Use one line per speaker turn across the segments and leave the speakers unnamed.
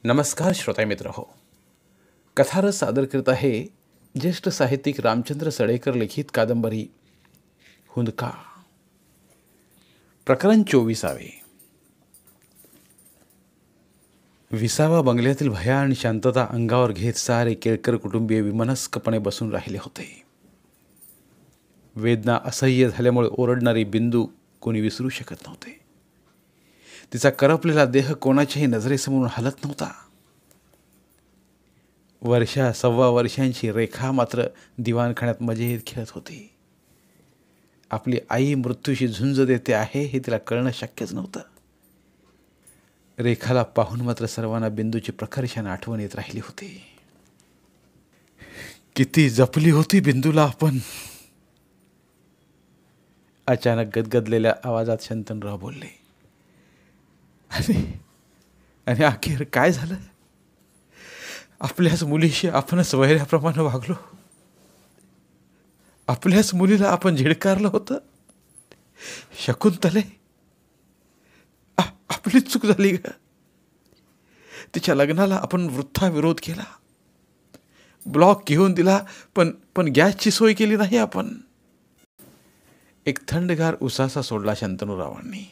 नमस्कार श्रोता मित्र हो. कथारस सादर करत आहे ज्येष्ठ साहित्यिक रामचंद्र सडेकर लिखित कादंबरी हुंदका. प्रकरण 24. विसावा बंगल्यातील भया आणि शांतता अंगावर घेत सारे केळकर कुटुंबीय विमनस्कपणे बसून राहिले होते. वेदना असह्य झाल्यामुळे ओरडणारी बिंदू कोणी विसरू शकत नव्हते. तिचा करपलेला देह कोणाच्याही नजरेसमोरून हलत नव्हता. वर्षा सव्वा वर्षांची रेखा मात्र दिवाणखान्यात मजेत खेळत होती. आपली आई मृत्यूशी झुंज देते आहे हे तिला कळणं शक्यच नव्हतं. रेखाला पाहून मात्र सर्वांना बिंदूची प्रखरशाने आठवण येत राहिली होती. किती जपली होती बिंदूला आपण. अचानक गदगदलेल्या आवाजात शंतनराव बोलले. आणि अखेर काय झालं? आपल्याच मुलीशी आपणच वैऱ्याप्रमाणे वागलो. आपल्याच मुलीला आपण झिडकारलं होतं. शकुंतले, आपली चूक झाली ग. तिच्या लग्नाला आपण वृथा विरोध केला. ब्लॉक घेऊन दिला, पण गॅसची सोय केली नाही आपण. एक थंडगार उसासा सोडला शंतनूरावांनी.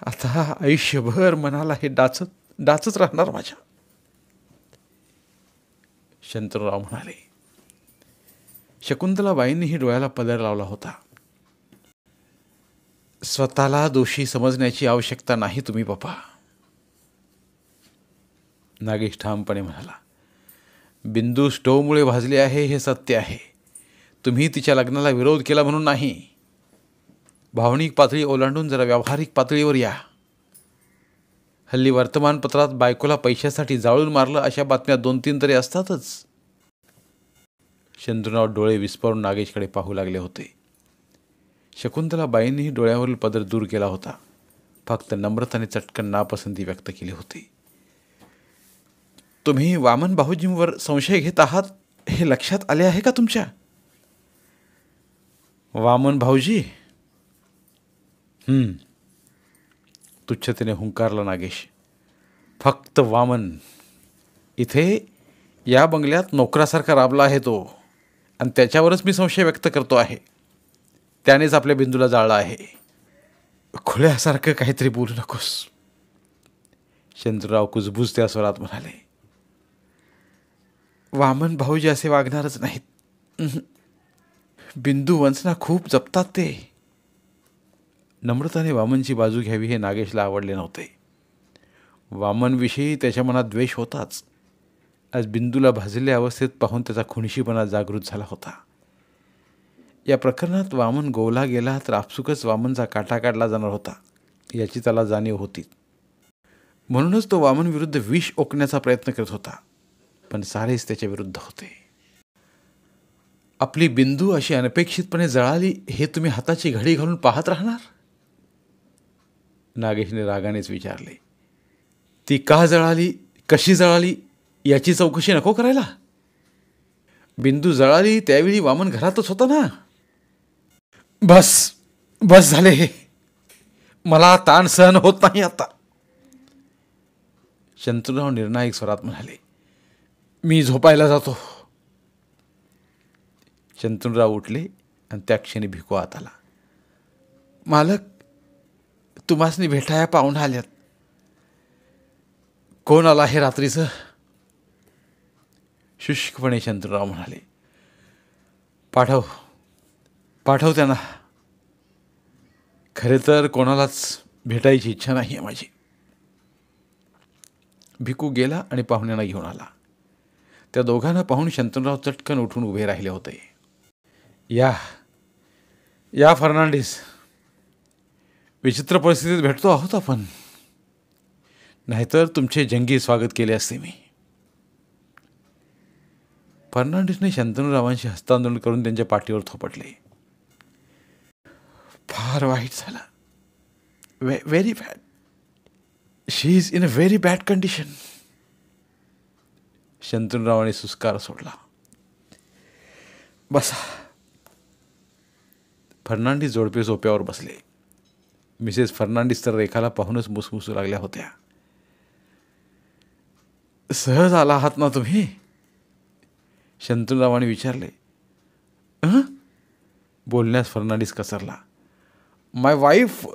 आता आयुष्यभर मनाला हे डाचच राहणार माझ्या. शंतनूराव म्हणाले. शकुंतलाबाईंनीही डोळ्याला पदर लावला होता. स्वतःला दोषी समजण्याची आवश्यकता नाही तुम्ही बापा. नागेश ठामपणे म्हणाला. बिंदू स्टोव्हमुळे भाजली आहे हे सत्य आहे. तुम्ही तिच्या लग्नाला विरोध केला म्हणून नाही. भावनिक पातळी ओलांडून जरा व्यावहारिक पातळीवर या. हल्ली वर्तमानपत्रात बायकोला पैशासाठी जाळून मारलं अशा बातम्या 2-3 तरी असतातच. शंतनूराव डोळे विस्फारून नागेशकडे पाहू लागले होते. शकुंतलाबाईंनीही डोळ्यावरील पदर दूर केला होता. फक्त नम्रताने चटकन नापसंती व्यक्त केली होती. तुम्ही वामन भाऊजींवर संशय घेत आहात हे लक्षात आले आहे का तुमच्या? वामन भाऊजी? तुच्छतेने हुंकारला नागेश. फक्त वामन. इथे या बंगल्यात नोकरासारखा राबला आहे तो, आणि त्याच्यावरच मी संशय व्यक्त करतो आहे. त्यानेच आपल्या बिंदूला जाळलं आहे. खुळ्यासारखं काहीतरी बोलू नकोस. शंतनूराव कुजबुजत्या स्वरात म्हणाले. वामन भाऊजी असे वागणारच नाहीत. बिंदू वंचना खूप जपतात ते. नम्रताने वामनची बाजू घ्यावी हे नागेशला आवडले नव्हते. वामनविषयी त्याच्या मनात द्वेष होताच. आज बिंदूला भाजलेल्या अवस्थेत पाहून त्याचा खुणशीपणा जागृत झाला होता. या प्रकरणात वामन गोवला गेला तर आपसुकच वामनचा काटा काढला जाणार होता याची त्याला जाणीव होती. म्हणूनच तो वामन विरुद्ध विष ओकण्याचा प्रयत्न करत होता. पण सारेच त्याच्या विरुद्ध होते. आपली बिंदू अशी अनपेक्षितपणे जळाली हे तुम्ही हाताची घडी घालून पाहत राहणार? नागेशने रागानेच विचारले. ती का जळाली, कशी जळाली याची चौकशी नको करायला? बिंदू जळाली त्यावेळी वामन घरातच होता ना. बस झाले. हे मला ताण सहन होत नाही आता. शंतनूराव निर्णायक स्वरात म्हणाले. मी झोपायला जातो. शंतनूराव उठले आणि त्या क्षणी भिको आत आला. मालक, तुम्हासनी भेटाया पाहुणा आल्यात. कोण आला हे रात्रीचं? शुष्कपणे शंतनूराव म्हणाले. पाठव त्यांना. खरे तर कोणालाच भेटायची इच्छा नाही आहे माझी. भिकू गेला आणि पाहुण्यांना घेऊन आला. त्या दोघांना पाहून शंतनूराव चटकन उठून उभे राहिले होते. या फर्नांडिस. विचित्र परिस्थितीत भेटतो आहोत आपण. नाहीतर तुमचे जंगी स्वागत केले असते मी. फर्नांडिसने शंतनूरावांशी हस्तांदोलन करून त्यांच्या पाठीवर थोपटले. फार वाईट झालं. Very bad. She is in a very bad condition. शंतनूरावांनी सुस्कार सोडला. बसा. फर्नांडिस जोडपे सोप्यावर बसले. मिसेस फर्नांडिस तर रेखाला पाहूनच मुसमुसू लागल्या होत्या. सहज आला आहात ना तुम्ही? शंतनूरावांनी विचारले. बोलण्यास फर्नांडिस कचरला. माय वाईफ,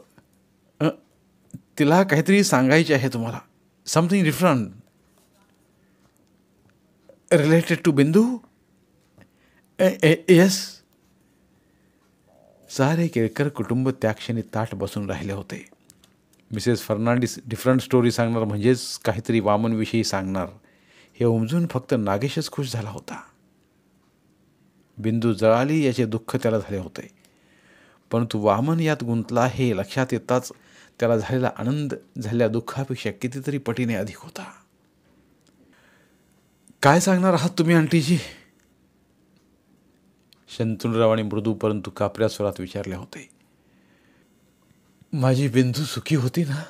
तिला काहीतरी सांगायचे आहे तुम्हाला. समथिंग डिफरंट रिलेटेड टू बिंदू. येस. सारे केळकर कुटुंब त्या क्षणी ताठ बसून राहिले होते. मिसेस फर्नांडिस डिफरंट स्टोरी सांगणार म्हणजेच काहीतरी वामनविषयी सांगणार हे उमजून फक्त नागेशच खुश झाला होता. बिंदू जळाली याचे दुःख त्याला झाले होते, परंतु वामन यात गुंतला हे लक्षात येताच त्याला झालेला आनंद झालेल्या दुःखापेक्षा कितीतरी पटीने अधिक होता. काय सांगणार आहात तुम्ही आंटीजी? शंतनूरावांनी मृदू परंतु कापऱ्या स्वरात विचारले होते. माझी बिंदू सुखी होती ना?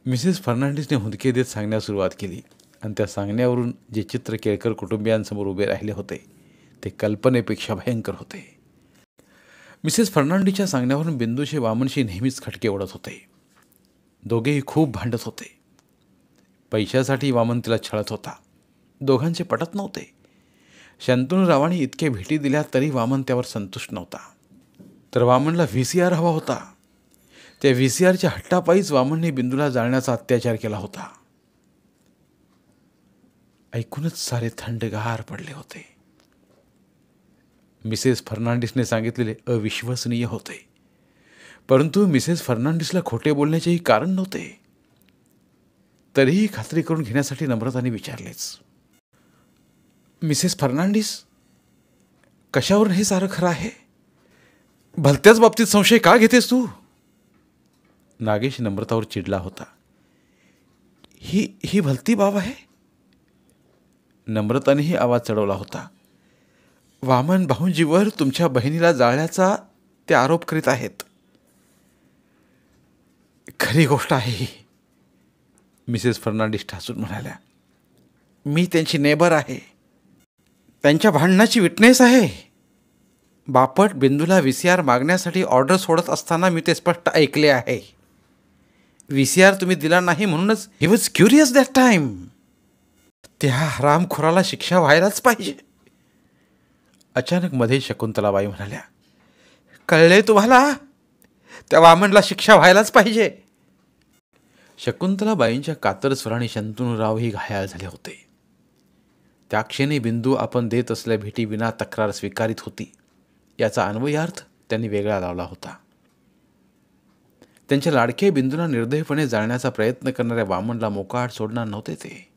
मिसेस फर्नांडिसने हुंदके देत सांगण्यास सुरुवात केली आणि त्या सांगण्यावरून जे चित्र केळकर कुटुंबियांसमोर उभे राहिले होते ते कल्पनेपेक्षा भयंकर होते. मिसेस फर्नांडिसच्या सांगण्यावरून बिंदूचे वामनशी नेहमीच खटके ओढत होते. दोघेही खूप भांडत होते. पैशासाठी वामन तिला छळत होता. दोघांचे पटत नव्हते. शंतनूरावांनी इतके भेटी दिल्या तरी वामन त्यावर संतुष्ट नव्हता. तर वामनला VCR हवा होता. त्या VCRच्या हट्टापायीच वामनने बिंदूला जाळण्याचा अत्याचार केला होता. ऐकूनच सारे थंडगार पडले होते. मिसेस फर्नांडिसने सांगितलेले अविश्वसनीय होते, परंतु मिसेस फर्नांडिसला खोटे बोलण्याचेही कारण नव्हते. तरीही खात्री करून घेण्यासाठी नम्रताने विचारलेच. मिसेस फर्नांडिस, कशावरून हे सारं खरं आहे? भलत्याच बाबतीत संशय का घेतेस तू? नागेश नम्रतावर चिडला होता. ही भलती बाब आहे. नम्रतानेही आवाज चढवला होता. वामन भाऊंजीवर तुमच्या बहिणीला जाळल्याचा ते आरोप करीत आहेत. खरी गोष्ट आहे ही, मिसेस फर्नांडिस ठासून म्हणाल्या. मी त्यांची नेबर आहे. त्यांच्या भांडणाची विटनेस आहे. बापट बिंदूला VCR मागण्यासाठी ऑर्डर सोडत असताना मी ते स्पष्ट ऐकले आहे. VCR तुम्ही दिला नाही म्हणूनच he was curious that time. त्या हरामखोराला शिक्षा व्हायलाच पाहिजे. अचानक मध्ये शकुंतलाबाई म्हणाल्या. कळले तुम्हाला? त्या वामनला शिक्षा व्हायलाच पाहिजे. शकुंतलाबाईंच्या कातर स्वराने शंतनूरावही घायाळ झाले होते. त्या क्षणी बिंदू आपण देत असलेल्या भेटी विना तक्रार स्वीकारित होती याचा अन्वयार्थ त्यांनी वेगळा लावला होता. त्यांच्या लाडके बिंदूला निर्दयपणे जाळण्याचा प्रयत्न करणाऱ्या वामनला मोकाट सोडणार नव्हते ते.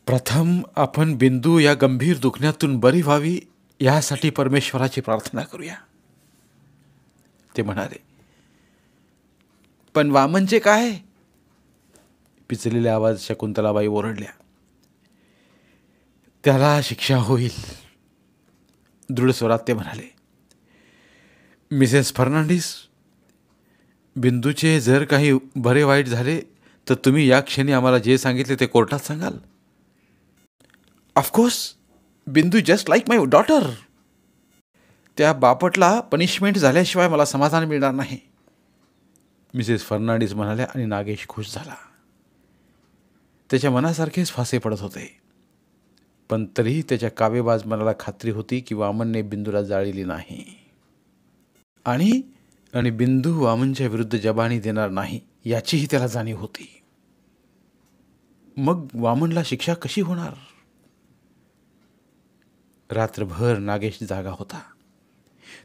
प्रथम आपण बिंदू या गंभीर दुखण्यातून बरी व्हावी यासाठी परमेश्वराची प्रार्थना करूया, ते म्हणाले. पण वामनचे काय? पिचलेल्या आवाज शकुंतलाबाई ओरडल्या. त्याला शिक्षा होईल, दृढ स्वरात ते म्हणाले. मिसेस फर्नांडिस, बिंदूचे जर काही बरे वाईट झाले तर तुम्ही या क्षणी आम्हाला जे सांगितले ते कोर्टात सांगाल? ऑफकोर्स, बिंदू जस्ट लाईक माय डॉटर. त्या बापटला पनिशमेंट झाल्याशिवाय मला समाधान मिळणार नाही, मिसेस फर्नांडिस म्हणाल्या आणि नागेश खुश झाला. त्याच्या मनासारखेच फासे पडत होते, पण तरीही त्याच्या कावेबाज मनाला खात्री होती की वामनने बिंदूला जाळलेली नाही आणि बिंदू वामनच्या विरुद्ध जबानी देणार नाही याचीही त्याला जाणीव होती. मग वामनला शिक्षा कशी होणार? रात्रभर नागेश जागा होता.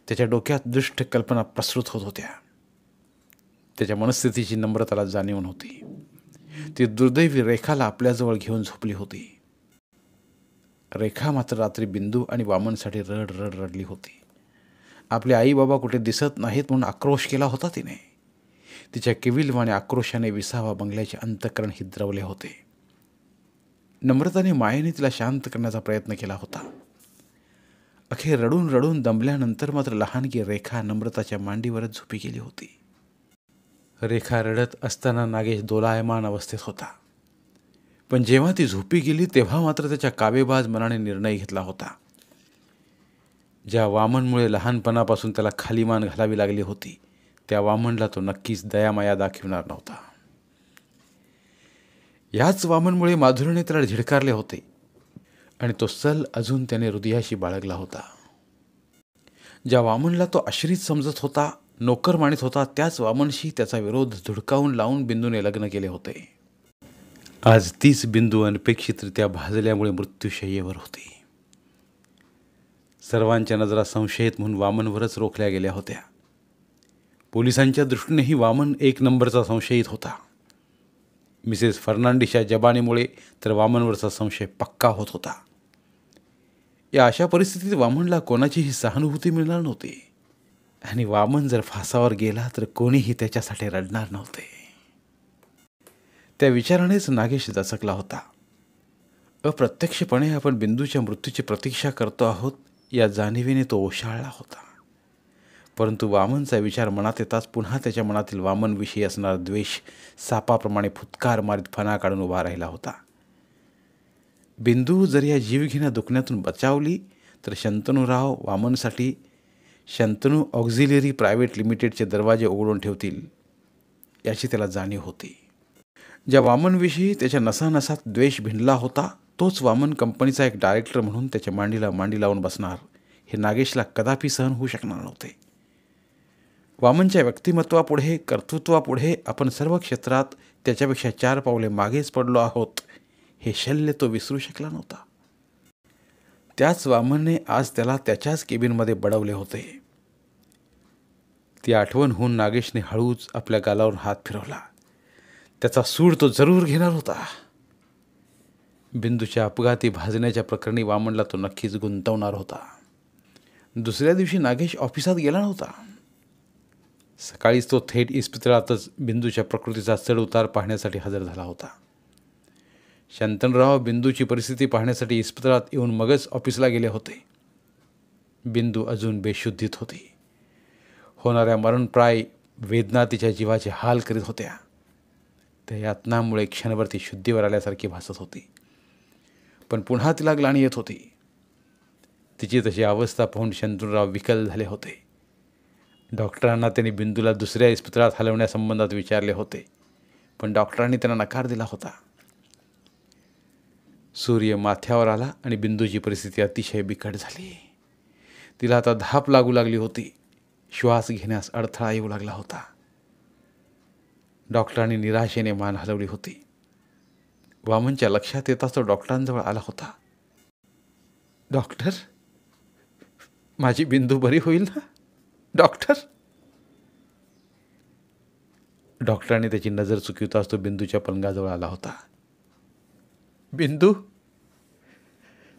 त्याच्या डोक्यात दुष्ट कल्पना प्रसृत होत होत्या. त्याच्या मनस्थितीची नम्रताला जाणीव नव्हती. ती दुर्दैवी रेखाला आपल्याजवळ घेऊन झोपली होती. रेखा मात्र रात्री बिंदू आणि वामनसाठी रड रड रडली होती. आपले आई बाबा कुठे दिसत नाहीत म्हणून आक्रोश केला होता तिने. तिच्या केविलवाने आक्रोशाने विसावा बंगल्याचे अंतःकरण हिद्रवले होते. नम्रताने मायेने तिला शांत करण्याचा प्रयत्न केला होता. अखेर रडून रडून दमल्यानंतर मात्र लहानगी रेखा नम्रताच्या मांडीवरच झोपी गेली होती. रेखा रडत असताना नागेश दोलायमान अवस्थेत होता. पण जेव्हा ती झोपी गेली तेव्हा मात्र त्याच्या कावेबाज मनाने निर्णय घेतला होता. ज्या वामनमुळे लहानपणापासून त्याला खाली मान घालावी लागली होती त्या वामनला तो नक्कीच दयामाया दाखविणार नव्हता. याच वामनमुळे माधुरीने त्याला झिडकारले होते आणि तो सल अजून त्याने हृदयाशी बाळगला होता. ज्या वामनला तो आश्रित समजत होता, नोकर मानित होता, त्याच वामनशी त्याचा विरोध धुडकावून लावून बिंदूने लग्न केले होते. आज तीच बिंदू अनपेक्षितरित्या भाजल्यामुळे मृत्यूशय्येवर होती. सर्वांच्या नजरा संशयित म्हणून वामनवरच रोखल्या गेल्या होत्या. पोलिसांच्या दृष्टीनेही वामन एक नंबरचा संशयित होता. मिसेस फर्नांडिसच्या जबानीमुळे तर वामनवरचा संशय पक्का होत होता. या अशा परिस्थितीत वामनला कोणाचीही सहानुभूती मिळणार नव्हती आणि वामन जर फासावर गेला तर कोणीही त्याच्यासाठी रडणार नव्हते. त्या विचारानेच नागेश दचकला होता. अप्रत्यक्षपणे आपण बिंदूच्या मृत्यूची प्रतीक्षा करतो आहोत या जाणीवेने तो ओशाळला होता. परंतु वामनचा विचार मनात येताच पुन्हा त्याच्या मनातील वामनविषयी असणारा द्वेष सापाप्रमाणे फुटकार मारीत फणा काढून उभा राहिला होता. बिंदू जर या जीवघेण्या दुखण्यातून बचावली तर शंतनूराव वामनसाठी शंतनू ऑक्झिलरी प्रायव्हेट लिमिटेडचे दरवाजे उघडून ठेवतील याची त्याला जाणीव होती. ज्या वामनविषयी त्याच्या नसानसात द्वेष भिनला होता तोच वामन कंपनीचा एक डायरेक्टर म्हणून त्याच्या मांडीला मांडी लावून बसणार हे नागेशला कदापि सहन होऊ शकणार नव्हते. वामनच्या व्यक्तिमत्वापुढे, कर्तृत्वापुढे आपण सर्व क्षेत्रात त्याच्यापेक्षा 4 पावले मागेच पडलो आहोत हे शल्य तो विसरू शकला नव्हता. त्याच वामनने आज त्याला त्याच्याच केबिनमध्ये बडवले होते. ती आठवण होऊन नागेशने हळूच आपल्या गालावर हात फिरवला. त्याचा सूड तो जरूर घेणार होता. बिंदूच्या अपघाती भाजण्याच्या प्रकरणी वामनला तो नक्कीच गुंतवणार होता. दुसऱ्या दिवशी नागेश ऑफिसात गेला नव्हता. सकाळीच तो थेट इस्पितळातच बिंदूच्या प्रकृतीचा चढ उतार पाहण्यासाठी हजर झाला होता. शंतनूराव बिंदूची परिस्थिती पाहण्यासाठी इस्पितळात येऊन मगच ऑफिसला गेले होते. बिंदू अजून बेशुद्धीत होती. होणाऱ्या मरणप्राय वेदना तिच्या जीवाचे हाल करीत होत्या. त्या यातनामुळे क्षणभर ती शुद्धीवर आल्यासारखी भासत होती. पण पुन्हा तिला ग्लानी येत होती. तिची तशी अवस्था पाहून शंतनूराव विकल झाले होते. डॉक्टरांना त्यांनी बिंदूला दुसऱ्या इस्पितळात हलवण्यासंबंधात विचारले होते, पण डॉक्टरांनी त्यांना नकार दिला होता. सूर्य माथ्यावर आला आणि बिंदूची परिस्थिती अतिशय बिकट झाली. तिला आता धाप लागू लागली होती. श्वास घेण्यास अडथळा येऊ लागला होता. डॉक्टरांनी निराशेने मान हलवली होती. वामनच्या लक्षात येताच तो डॉक्टरांजवळ आला होता. डॉक्टर, माझी बिंदू बरी होईल ना डॉक्टर? डॉक्टरांनी त्याची नजर चुकवताच तो बिंदूच्या पलंगाजवळ आला होता. बिंदू,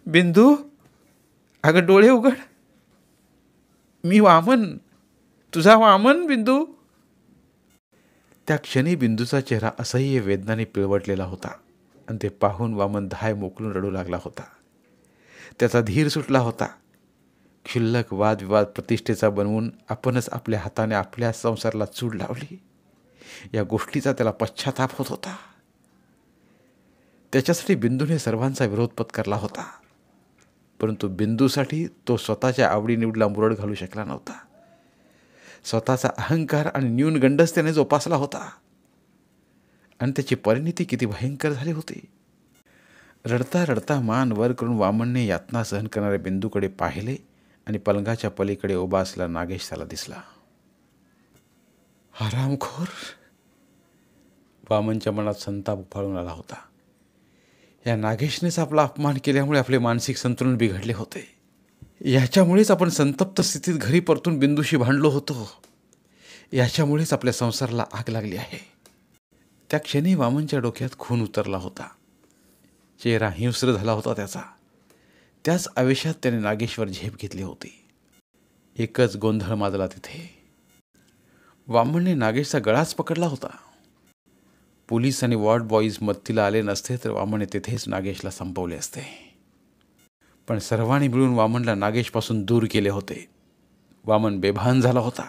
बिंदू, अगं डोळे उघड. मी वामन, तुझा वामन बिंदू. त्या क्षणी बिंदूचा चेहरा असह्य वेदनाने पिळवटलेला होता आणि ते पाहून वामन धाय मोकलून रडू लागला होता. त्याचा धीर सुटला होता. क्षुल्लक वादविवाद प्रतिष्ठेचा बनवून आपणच आपल्या हाताने आपल्या संसाराला चूड लावली या गोष्टीचा त्याला पश्चाताप होत होता. त्याच्यासाठी बिंदूने सर्वांचा विरोध पत्करला होता, परंतु बिंदूसाठी तो स्वतःच्या आवडीनिवडीला मुरड घालू शकला नव्हता. स्वतःचा अहंकार आणि न्यूनगंडच त्याने जोपासला होता आणि त्याची परिणिती किती भयंकर झाली होती. रडता रडता मान वर करून वामनने यातना सहन करणाऱ्या बिंदूकडे पाहिले आणि पलंगाच्या पलीकडे उभा असलेला नागेश त्याला दिसला. हरामखोर. वामनच्या मनात संताप उफाळून आला होता. या नागेशनेच आपला अपमान केल्यामुळे आपले मानसिक संतुलन बिघडले होते. याच्यामुळेच आपण संतप्त स्थितीत घरी परतून बिंदूशी भांडलो होतो. याच्यामुळेच आपल्या संसाराला आग लागली आहे. त्या क्षणी वामनच्या डोक्यात खून उतरला होता. चेहरा हिंस्र झाला होता त्याचा. त्याच आवेशात त्याने नागेशवर झेप घेतली होती. एकच गोंधळ माजला तिथे. वामनने नागेशचा गळाच पकडला होता. पोलीस आणि वॉर्ड बॉईज मदतीला आले नसते तर वामनने तिथेच नागेशला संपवले असते. पण सर्वांनी मिळून वामनला नागेशपासून दूर केले होते. वामन बेभान झाला होता.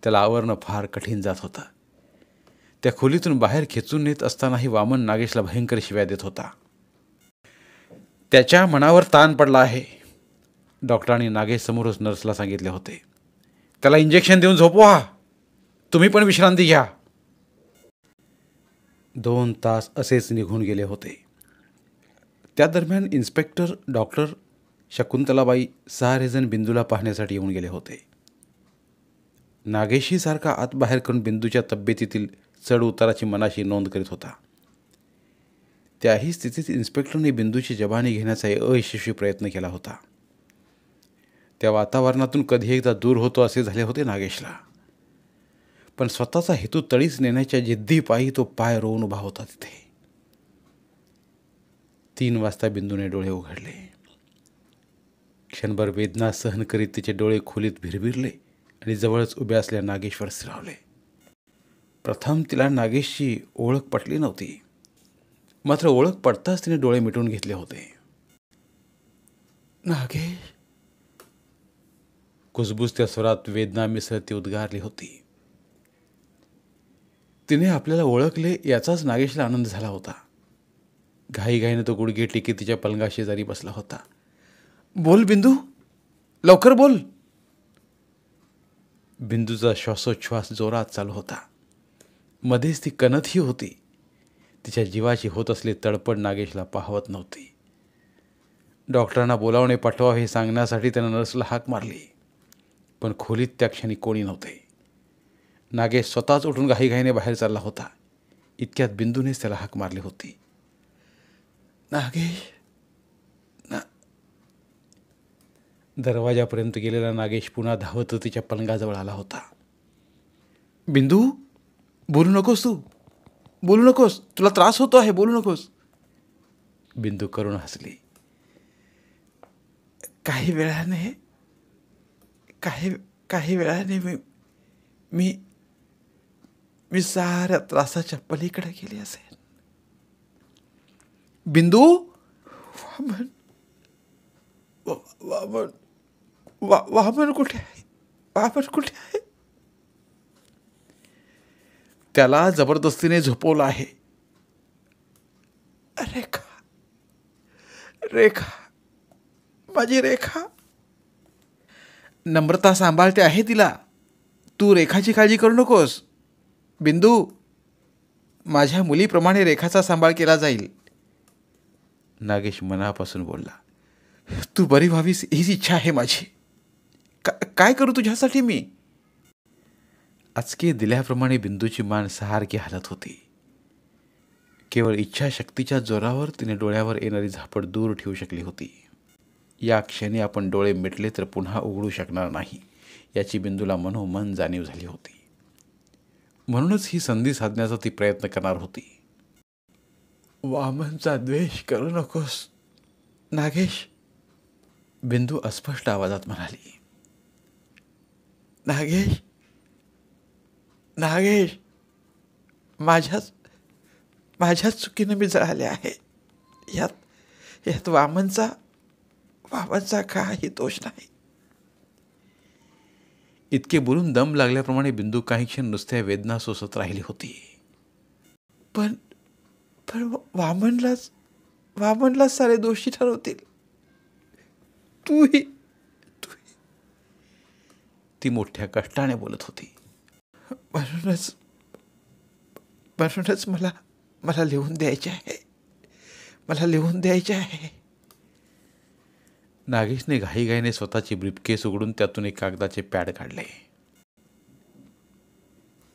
त्याला आवरणं फार कठीण जात होतं. त्या खोलीतून बाहेर खेचून नेत असतानाही वामन नागेशला भयंकर शिव्या देत होता. त्याच्या मनावर ताण पडला आहे. डॉक्टरांनी नागेश समोरच नर्सला सांगितले होते. त्याला इंजेक्शन देऊन झोपवा. तुम्ही पण विश्रांती घ्या. 2 तास असेच निघून गेले होते. त्या दरम्यान इन्स्पेक्टर, डॉक्टर, शकुंतलाबाई सारेजण बिंदूला पाहण्यासाठी येऊन गेले होते. नागेशही सारखा आत बाहेर करून बिंदूच्या तब्येतीतील चढ उताराची मनाशी नोंद करीत होता. त्याही स्थितीत इन्स्पेक्टरने बिंदूची जबानी घेण्याचा अयशस्वी प्रयत्न केला होता. त्या वातावरणातून कधी एकदा दूर होतो असे झाले होते नागेशला. पण स्वतःचा हेतू तळीस नेण्याच्या जिद्दीपायी तो पाय रोवून उभा होता तिथे. 3 वाजता बिंदूने डोळे उघडले. क्षणभर वेदना सहन करीत तिचे डोळे खोलीत भिरभिरले आणि जवळच उभे असलेल्या नागेशवर स्थिरावले. प्रथम तिला नागेशची ओळख पटली नव्हती. मात्र ओळख पडताच तिने डोळे मिटून घेतले होते. नागेश, कुजबुजत्या स्वरात वेदना मिसळती उद्गारली होती. तिने आपल्याला ओळखले याचाच नागेशला आनंद झाला होता. घाईघाईने तो गुडघे टेकीत तिच्या पलंगाशेजारी बसला होता. बोल बिंदू, लवकर बोल. बिंदूचा श्वासोच्छ्वास जोरात चालू होता. मध्येच ती कणतही होती. तिच्या जीवाची होत असलेली तडपड नागेशला पाहवत नव्हती. डॉक्टरांना बोलावणे पाठवावे हे सांगण्यासाठी त्यानं नर्सला हाक मारली. पण खोलीत त्या क्षणी कोणी नव्हते. नागेश स्वतःच उठून घाईघाईने बाहेर चालला होता. इतक्यात बिंदूनेच त्याला हाक मारली होती. नागेश, दरवाजापर्यंत गेलेला नागेश पुन्हा धावत तिच्या पलंगाजवळ आला होता. बिंदू, बोलू नकोस तू, बोलू नकोस, तुला त्रास होतो आहे, बोलू नकोस. बिंदू करून हसली. काही वेळाने मी साऱ्या त्रासाच्या पलीकडे गेली असेल. बिंदू, वामन कुठे आहे? वामन कुठे आहे? त्याला जबरदस्तीने झोपवलं आहे. रेखा, रेखा, माझी रेखा. नम्रता सांभाळते आहे तिला. तू रेखाची काळजी करू नकोस. बिंदू, माझ्या मुलीप्रमाणे रेखाचा सांभाळ केला जाईल. नागेश मनापासून बोलला. तू बरी व्हावीस हीच इच्छा आहे माझी. काय करू तुझ्यासाठी मी? आचके दिल्याप्रमाणे बिंदूची मान सारखी हालत होती. केवळ इच्छाशक्तीच्या जोरावर तिने डोळ्यावर येणारी झापड दूर ठेवू शकली होती. या क्षणी आपण डोळे मिटले तर पुन्हा उघडू शकणार नाही याची बिंदूला मनोमन जाणीव झाली होती. म्हणूनच ही संधी साधण्याचा ती प्रयत्न करणार होती. वामनचा द्वेष करू नकोस नागेश, बिंदू अस्पष्ट आवाजात म्हणाली. नागेश, नागेश, माझ्याच चुकीनं मी जळाले आहे. यात वामनचा काही दोष नाही. इतके बोलून दम लागल्याप्रमाणे बिंदू काही क्षण नुसत्या वेदना सोसत राहिली होती. पण वामनलाच सारे दोषी ठरवतील. तूही. ती मोठ्या कष्टाने बोलत होती. म्हणूनच मला लिहून द्यायचे आहे. मला लिहून द्यायचे आहे. नागेशने घाईघाईने स्वतःची ब्रीफकेस उघडून त्यातून एक कागदाचे पॅड काढले.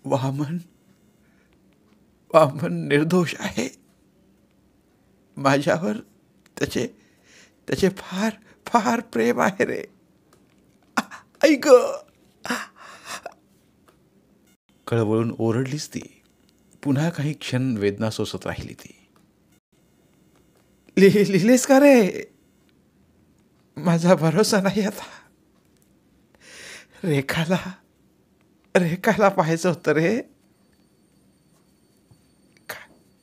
वामन निर्दोष आहे. माझ्यावर त्याचे फार फार प्रेम आहे रे. ऐक. कळवळून ओरडलीच ती. पुन्हा काही क्षण वेदना सोसत राहिली ती. लिहिलेस का रे? माझा भरोसा नाही आता. रेखाला पाहायचं होतं रे.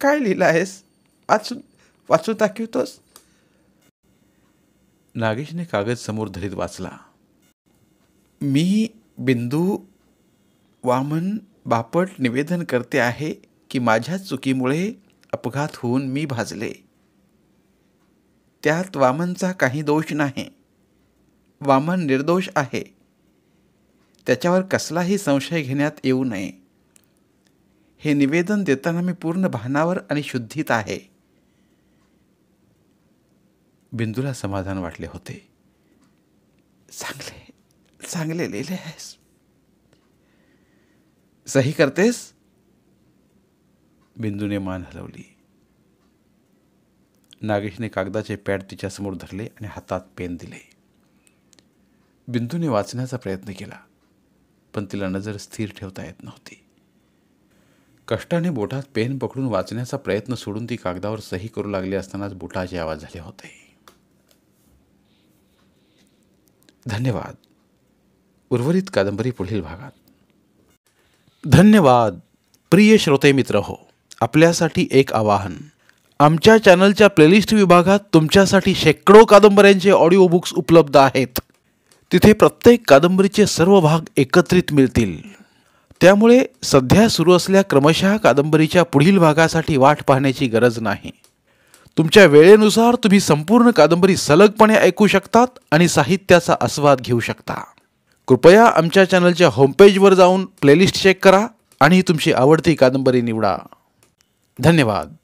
काय लिहिलं आहेस? वाचून दाखवतोस? नागेशने कागद समोर धरीत वाचला. मी बिंदू वामन बापट निवेदन करते आहे की माझ्या चुकीमुळे अपघात होऊन मी भाजले. त्यात वामनचा काही दोष नाही. वामन निर्दोष आहे. त्याच्यावर कसलाही संशय घेण्यात येऊ नये. हे निवेदन देताना मी पूर्ण भानावर आणि शुद्धीत आहे. बिंदूला समाधान वाटले होते. चांगले चांगले लिहिले आहेस. सही करतेस? बिंदूने मान हलवली. नागेशने कागदाचे पॅड तिच्यासमोर धरले आणि हातात पेन दिले. बिंदूने वाचण्याचा प्रयत्न केला, पण तिला नजर स्थिर ठेवता येत नव्हती. कष्टाने बोटात पेन पकडून वाचण्याचा प्रयत्न सोडून ती कागदावर सही करू लागली असतानाच बुटाचे आवाज झाले होते. धन्यवाद. उर्वरित कादंबरी पुढील भागात. धन्यवाद. प्रिय श्रोते मित्र हो, आपल्यासाठी एक आवाहन. आमच्या चॅनलच्या प्लेलिस्ट विभागात तुमच्यासाठी शेकडो कादंबऱ्यांचे ऑडिओ बुक्स उपलब्ध आहेत. तिथे प्रत्येक कादंबरीचे सर्व भाग एकत्रित मिळतील. त्यामुळे सध्या सुरू असलेल्या क्रमशः कादंबरीच्या पुढील भागासाठी वाट पाहण्याची गरज नाही. तुमच्या वेळेनुसार तुम्ही संपूर्ण कादंबरी सलगपणे ऐकू शकतात आणि साहित्याचा आस्वाद घेऊ शकता. कृपया आमच्या चॅनलच्या होमपेजवर जाऊन प्लेलिस्ट चेक करा आणि तुमची आवडती कादंबरी निवडा. धन्यवाद.